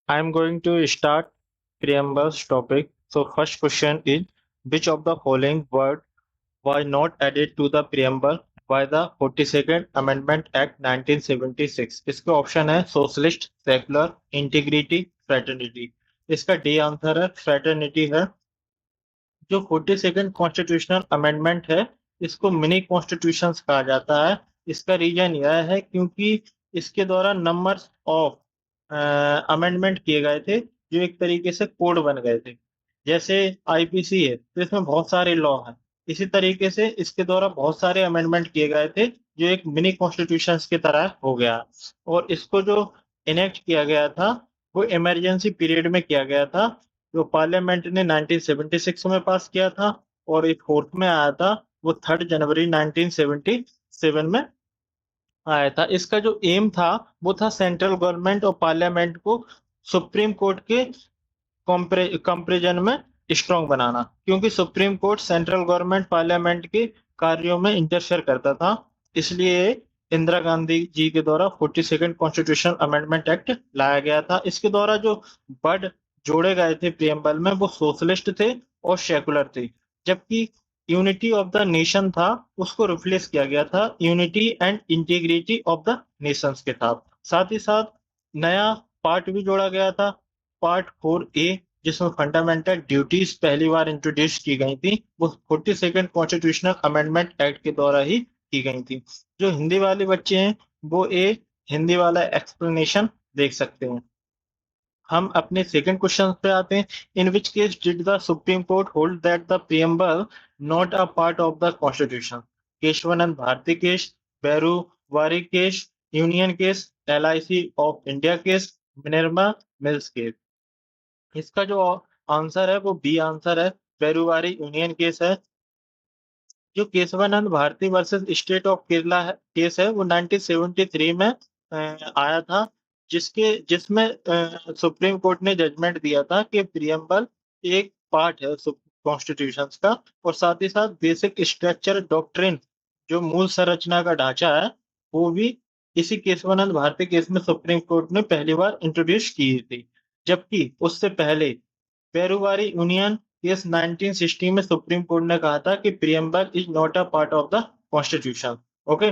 I am going to start preambles topic. So first question is which of the following word was not added to the preamble by the 42nd Amendment Act 1976? इसके option है socialist, secular, integrity, fraternity. इसका D answer है fraternity है। जो 42nd constitutional amendment है इसको mini constitutions कहा जाता है। इसका रीजन यह है क्योंकि इसके द्वारा नंबर ऑफ अमेंडमेंट किए गए थे जो एक तरीके से कोड बन गए थे। जैसे आईपीसी है तो इसमें बहुत सारे लॉ हैं, इसी तरीके से इसके द्वारा बहुत सारे अमेंडमेंट किए गए थे जो एक मिनी कॉन्स्टिट्यूशन की तरह हो गया। और इसको जो इनेक्ट किया गया था वो इमरजेंसी पीरियड में किया गया था, जो पार्लियामेंट ने 1976 में पास किया था और एक फोर्थ में आया था वो 3 जनवरी 1977 में आया था। इसका जो एम था वो था सेंट्रल गवर्नमेंट और पार्लियामेंट को सुप्रीम कोर्ट के कंपेरिजन में स्ट्रांग बनाना, क्योंकि supreme court central government parliament के कार्यों में इंटरफेयर करता था। इसलिए इंदिरा गांधी जी के द्वारा 42nd कॉन्स्टिट्यूशनल अमेंडमेंट एक्ट लाया गया था। इसके द्वारा जो वर्ड जोड़े गए थे प्रियम्बल में वो सोशलिस्ट थे और सेकुलर थे, जबकि यूनिटी ऑफ द नेशन था उसको रिप्लेस किया गया था unity and integrity of the Nations के साथ ही साथ नया पार्ट भी जोड़ा गया था, पार्ट 4A, जिसमें फंडामेंटल ड्यूटीज पहली बार इंट्रोड्यूस की गई थी। वो 42nd कॉन्स्टिट्यूशनल अमेंडमेंट एक्ट के द्वारा ही की गई थी। जो हिंदी वाले बच्चे हैं वो हिंदी वाला एक्सप्लेनेशन देख सकते हैं। हम अपने सेकंड क्वेश्चन पे आते हैं। In which case did the Supreme Court hold that the preamble not a part of the constitution? Kesavananda Bharati case, Berubari case, Union case, LIC of India case, Minerva Mills case. इसका जो आंसर है वो B answer है, बेरुवारी union case है। जो Kesavananda Bharati versus state of Kerala है case है वो 1973 में आया था, जिसमें सुप्रीम कोर्ट ने जजमेंट दिया था कि प्रियम्बल एक पार्ट है कॉन्स्टिट्यूशन का, और साथ ही साथ बेसिक स्ट्रक्चर डॉक्ट्रिन जो मूल संरचना का ढांचा है वो भी इसी केशवानंद भारती केस में सुप्रीम कोर्ट ने पहली बार इंट्रोड्यूस की थी। जबकि उससे पहले पेरुवारी यूनियन केस 1960 में सुप्रीम कोर्ट ने कहा था कि preamble is not a part of the constitution. Okay,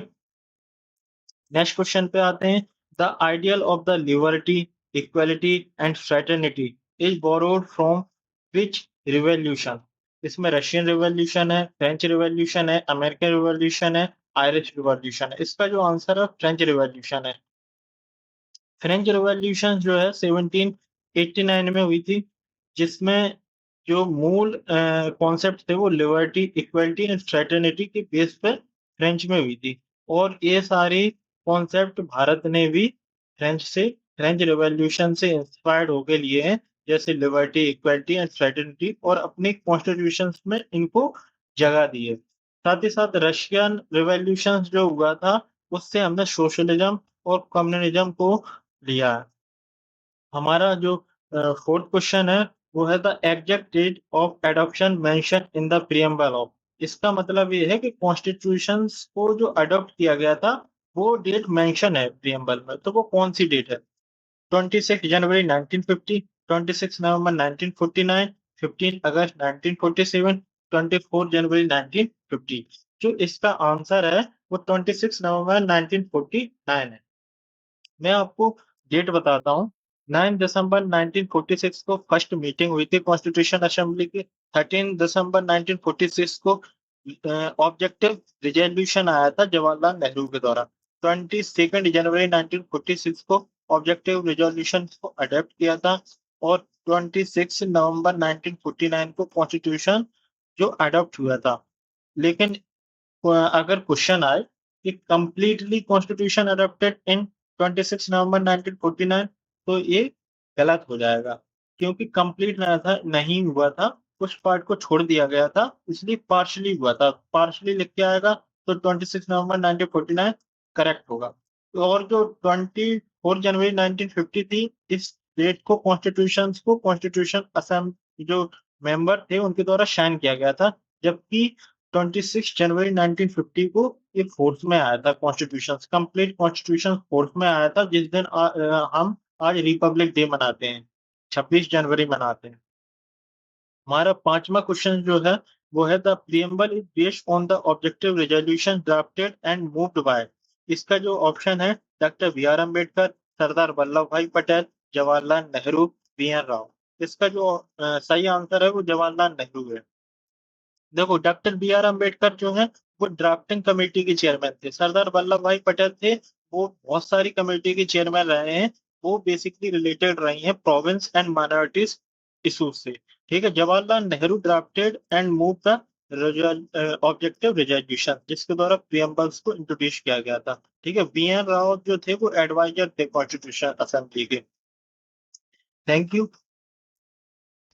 next question पे आते हैं। The ideal of the liberty, equality and fraternity is borrowed from which revolution? इसमें रशियन रिवॉल्यूशन है, फ्रेंच रिवॉल्यूशन है, अमेरिकन रिवॉल्यूशन है, आयरिश रिवॉल्यूशन है। इसका जो आंसर है फ्रेंच रिवॉल्यूशन है। फ्रेंच रिवॉल्यूशन जो है 1789 में हुई थी, जिसमें जो मूल कॉन्सेप्ट थे वो लिबर्टी, इक्वालिटी एंड फ्रेटर्निटी के बेस पर फ्रेंच में हुई थी। और ये सारी कॉन्सेप्ट भारत ने भी फ्रेंच रिवॉल्यूशन से इंस्पायर्ड होके लिए हैं, जैसे लिबर्टी, इक्वालिटी एंड फ्रेटर्निटी, और अपने कॉन्स्टिट्यूशन में इनको जगह दी है। साथ ही साथ रशियन रिवॉल्यूशन जो हुआ था उससे हमने सोशलिज्म और कम्युनिज्म को लिया है। हमारा जो फोर्थ क्वेश्चन है वो है the exact date of adoption mention in the preamble of. इसका मतलब ये है कि कॉन्स्टिट्यूशंस को जो अडॉप्ट किया गया था वो डेट मेंशन है प्रियम्बल में, तो वो कौन सी डेट है? 26 जनवरी 1950, 26 नवंबर 1949, 15 अगस्त 1947, 24 जनवरी 1950। जो इसका आंसर है वो 26 नवंबर 1949 है। मैं आपको डेट बताता हूँ। 9 दिसंबर 1946 को फर्स्ट मीटिंग हुई थी कॉन्स्टिट्यूशन असेंबली की। 13 दिसंबर 1946 को ऑब्जेक्टिव रिजोल्यूशन आया था जवाहरलाल नेहरू के द्वारा। 22 जनवरी 1946 को ऑब्जेक्टिव रिजोल्यूशन को अडॉप्ट किया था। और 26 नवंबर 1949 को कॉन्स्टिट्यूशन जो अडॉप्ट हुआ था। लेकिन अगर क्वेश्चन आए कि कंप्लीटली कॉन्स्टिट्यूशन अडॉप्टेड इन 26 नवंबर 1949, तो ये गलत हो जाएगा, क्योंकि कंप्लीट नहीं हुआ था, कुछ पार्ट को छोड़ दिया गया था, इसलिए पार्शियली हुआ था। पार्शियली लिख के आएगा तो 26 नवंबर 1949 करेक्ट होगा। और जो 24 जनवरी 1950 थी, इस डेट को कॉन्स्टिट्यूशन असेंबली जो मेंबर थे उनके द्वारा साइन किया गया था, जबकि 26 जनवरी 1950 को ये फोर्स में आया था। कॉन्स्टिट्यूशन कंप्लीट कॉन्स्टिट्यूशन फोर्स में आया था जिस दिन हम आज रिपब्लिक डे मनाते हैं, 26 जनवरी मनाते हैं। हमारा 5वां क्वेश्चन जो है वो है the preamble is based on the objective resolution drafted and moved by. इसका जो ऑप्शन है doctor B are Ambedkar, Sardar Vallabh भाई पटेल, जवाहरलाल नेहरू, बी एन राव। इसका जो सही आंसर है वो जवाहरलाल नेहरू है। देखो डॉक्टर बी आर अम्बेडकर जो है वो ड्राफ्टिंग कमेटी के चेयरमैन थे। सरदार वल्लभ भाई पटेल थे, वो बहुत सारी कमेटी के चेयरमैन रहे हैं। वो बेसिकली रिलेटेड रही हैं प्रोविंस एंड माइनॉरिटीज इशूज से। ठीक है। Jawaharlal Nehru drafted and move the objective resolution, जिसके द्वारा प्रियम्बल्स को इंट्रोड्यूस किया गया था। ठीक है। बी एन राव जो थे वो एडवाइजर थे कॉन्स्टिट्यूशन असेंबली के। Thank you.